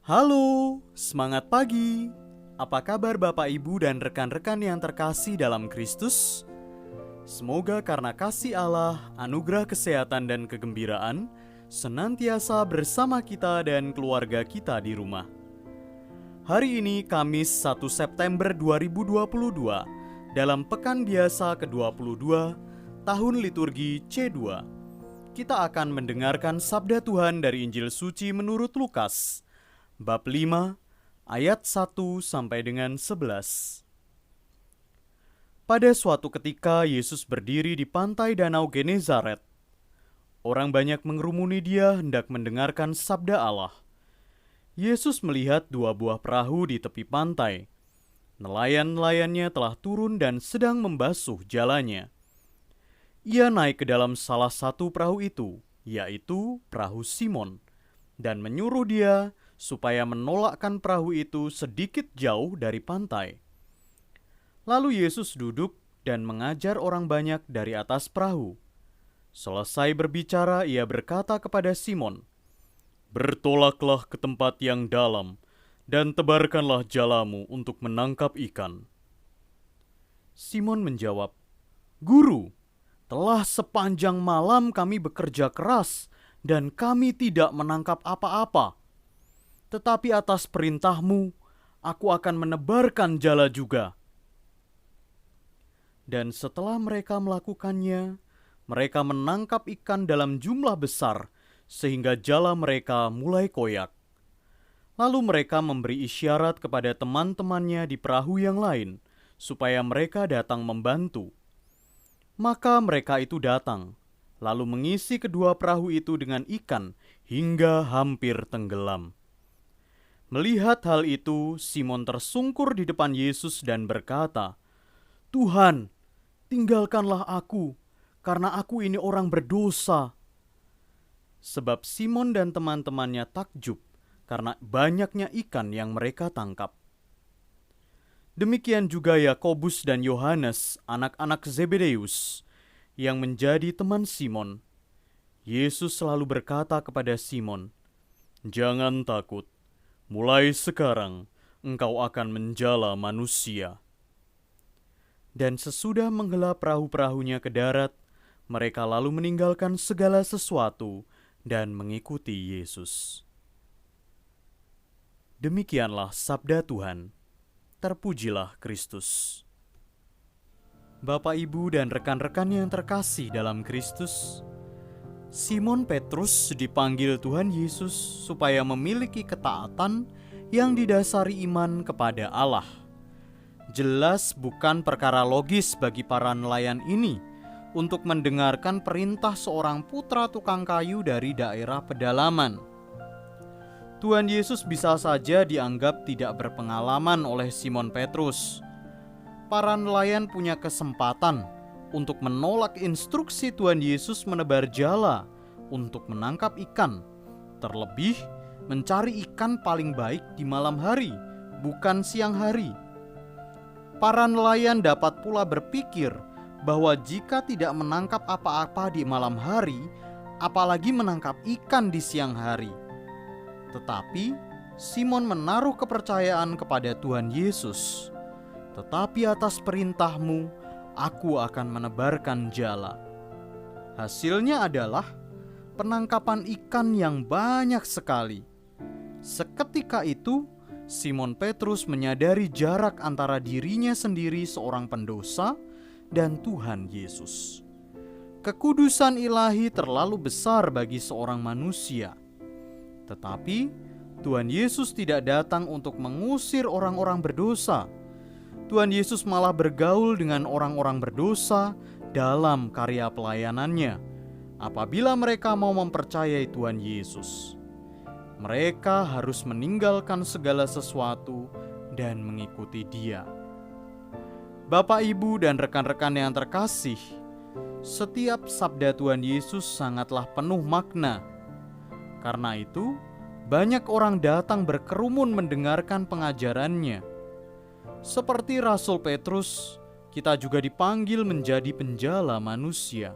Halo, semangat pagi. Apa kabar Bapak Ibu dan rekan-rekan yang terkasih dalam Kristus? Semoga karena kasih Allah, anugerah kesehatan dan kegembiraan senantiasa bersama kita dan keluarga kita di rumah. Hari ini Kamis 1 September 2022 dalam pekan biasa ke-22 tahun liturgi C2. Kita akan mendengarkan sabda Tuhan dari Injil Suci menurut Lukas bab 5 ayat 1 sampai dengan 11. Pada suatu ketika Yesus berdiri di pantai Danau Genezaret. Orang banyak mengerumuni dia hendak mendengarkan sabda Allah. Yesus melihat dua buah perahu di tepi pantai. Nelayan-nelayannya telah turun dan sedang membasuh jalannya. Ia naik ke dalam salah satu perahu itu, yaitu perahu Simon, dan menyuruh dia supaya menolakkan perahu itu sedikit jauh dari pantai. Lalu Yesus duduk dan mengajar orang banyak dari atas perahu. Selesai berbicara, ia berkata kepada Simon, "Bertolaklah ke tempat yang dalam, dan tebarkanlah jalamu untuk menangkap ikan." Simon menjawab, "Guru, telah sepanjang malam kami bekerja keras, dan kami tidak menangkap apa-apa. Tetapi atas perintahmu, aku akan menebarkan jala juga." Dan setelah mereka melakukannya, mereka menangkap ikan dalam jumlah besar, sehingga jala mereka mulai koyak. Lalu mereka memberi isyarat kepada teman-temannya di perahu yang lain, supaya mereka datang membantu. Maka mereka itu datang, lalu mengisi kedua perahu itu dengan ikan, hingga hampir tenggelam. Melihat hal itu, Simon tersungkur di depan Yesus dan berkata, "Tuhan, tinggalkanlah aku, karena aku ini orang berdosa." Sebab Simon dan teman-temannya takjub karena banyaknya ikan yang mereka tangkap. Demikian juga Yakobus dan Yohanes, anak-anak Zebedeus, yang menjadi teman Simon. Yesus selalu berkata kepada Simon, "Jangan takut. Mulai sekarang, engkau akan menjala manusia." Dan sesudah menghela perahu-perahunya ke darat, mereka lalu meninggalkan segala sesuatu dan mengikuti Yesus. Demikianlah sabda Tuhan. Terpujilah Kristus. Bapak, Ibu, dan rekan-rekan yang terkasih dalam Kristus, Simon Petrus dipanggil Tuhan Yesus supaya memiliki ketaatan yang didasari iman kepada Allah. Jelas bukan perkara logis bagi para nelayan ini untuk mendengarkan perintah seorang putra tukang kayu dari daerah pedalaman. Tuhan Yesus bisa saja dianggap tidak berpengalaman oleh Simon Petrus. Para nelayan punya kesempatan untuk menolak instruksi Tuhan Yesus menebar jala untuk menangkap ikan. Terlebih, mencari ikan paling baik di malam hari, bukan siang hari. Para nelayan dapat pula berpikir bahwa jika tidak menangkap apa-apa di malam hari, apalagi menangkap ikan di siang hari. Tetapi, Simon menaruh kepercayaan kepada Tuhan Yesus. "Tetapi atas perintahmu, aku akan menebarkan jala." Hasilnya adalah penangkapan ikan yang banyak sekali. Seketika itu, Simon Petrus menyadari jarak antara dirinya sendiri seorang pendosa dan Tuhan Yesus. Kekudusan ilahi terlalu besar bagi seorang manusia. Tetapi Tuhan Yesus tidak datang untuk mengusir orang-orang berdosa. Tuhan Yesus malah bergaul dengan orang-orang berdosa dalam karya pelayanannya. Apabila mereka mau mempercayai Tuhan Yesus, mereka harus meninggalkan segala sesuatu dan mengikuti Dia. Bapak, Ibu, dan rekan-rekan yang terkasih, setiap sabda Tuhan Yesus sangatlah penuh makna. Karena itu, banyak orang datang berkerumun mendengarkan pengajarannya. Seperti Rasul Petrus, kita juga dipanggil menjadi penjala manusia.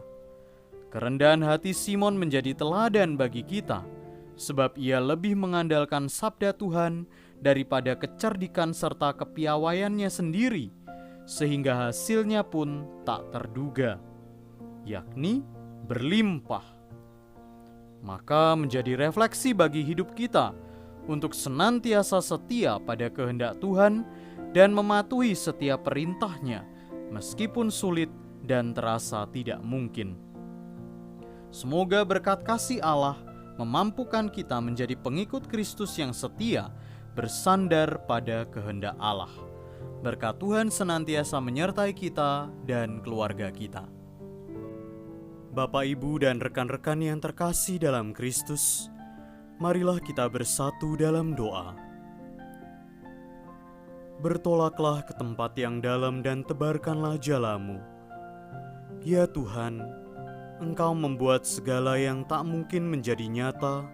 Kerendahan hati Simon menjadi teladan bagi kita, sebab ia lebih mengandalkan sabda Tuhan daripada kecerdikan serta kepiawaiannya sendiri, sehingga hasilnya pun tak terduga, yakni berlimpah. Maka menjadi refleksi bagi hidup kita untuk senantiasa setia pada kehendak Tuhan dan mematuhi setiap perintahnya, meskipun sulit dan terasa tidak mungkin. Semoga berkat kasih Allah memampukan kita menjadi pengikut Kristus yang setia, bersandar pada kehendak Allah. Berkat Tuhan senantiasa menyertai kita dan keluarga kita. Bapak, Ibu, dan rekan-rekan yang terkasih dalam Kristus, marilah kita bersatu dalam doa. Bertolaklah ke tempat yang dalam dan tebarkanlah jalamu. Ya Tuhan, Engkau membuat segala yang tak mungkin menjadi nyata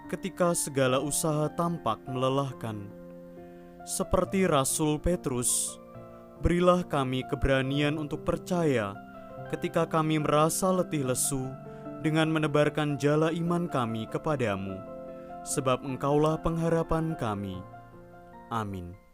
ketika segala usaha tampak melelahkan. Seperti Rasul Petrus, berilah kami keberanian untuk percaya ketika kami merasa letih lesu dengan menebarkan jala iman kami kepadamu, sebab Engkaulah pengharapan kami. Amin.